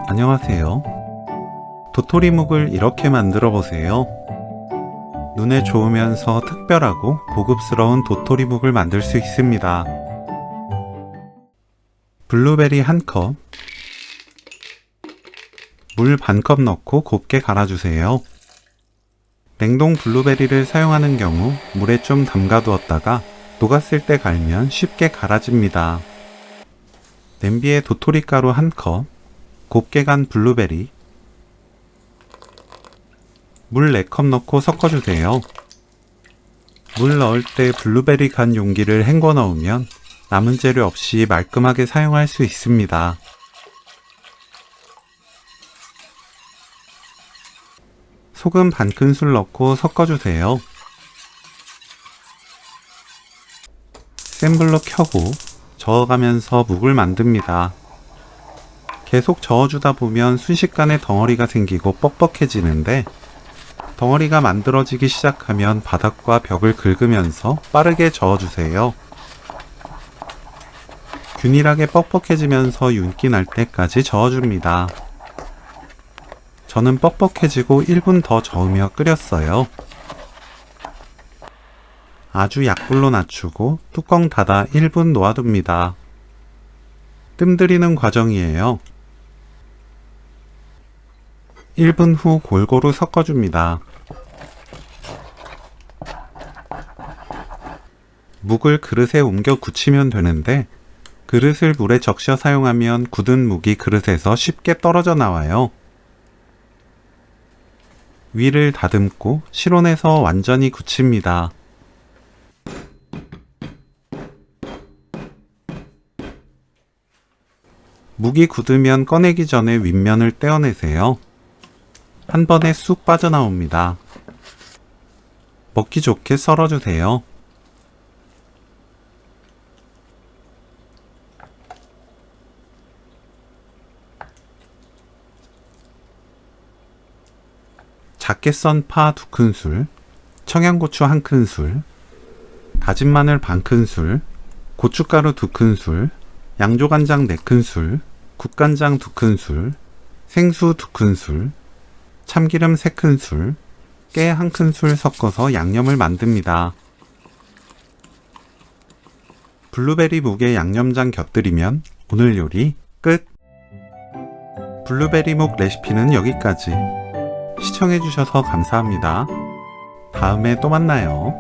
안녕하세요. 도토리묵을 이렇게 만들어 보세요. 눈에 좋으면서 특별하고 고급스러운 도토리묵을 만들 수 있습니다. 블루베리 1컵, 물 반컵 넣고 곱게 갈아주세요. 냉동 블루베리를 사용하는 경우 물에 좀 담가두었다가 녹았을 때 갈면 쉽게 갈아집니다. 냄비에 도토리가루 1컵, 곱게 간 블루베리, 물 4컵 넣고 섞어주세요. 물 넣을 때 블루베리 간 용기를 헹궈 넣으면 남은 재료 없이 말끔하게 사용할 수 있습니다. 소금 반큰술 넣고 섞어주세요. 센 불로 켜고 저어가면서 묵을 만듭니다. 계속 저어주다 보면 순식간에 덩어리가 생기고 뻑뻑해지는데 덩어리가 만들어지기 시작하면 바닥과 벽을 긁으면서 빠르게 저어주세요. 균일하게 뻑뻑해지면서 윤기 날 때까지 저어줍니다. 저는 뻑뻑해지고 1분 더 저으며 끓였어요. 아주 약불로 낮추고 뚜껑 닫아 1분 놓아둡니다. 뜸들이는 과정이에요. 1분 후 골고루 섞어줍니다. 묵을 그릇에 옮겨 굳히면 되는데 그릇을 물에 적셔 사용하면 굳은 묵이 그릇에서 쉽게 떨어져 나와요. 위를 다듬고 실온에서 완전히 굳힙니다. 묵이 굳으면 꺼내기 전에 윗면을 떼어내세요. 한 번에 쑥 빠져나옵니다. 먹기 좋게 썰어주세요. 작게 썬 파 2큰술, 청양고추 1큰술, 다진 마늘 반큰술, 고춧가루 2큰술, 양조간장 4큰술, 국간장 2큰술, 생수 2큰술, 참기름 3큰술, 깨 1큰술 섞어서 양념을 만듭니다. 블루베리 묵에 양념장 곁들이면 오늘 요리 끝! 블루베리 묵 레시피는 여기까지. 시청해주셔서 감사합니다. 다음에 또 만나요.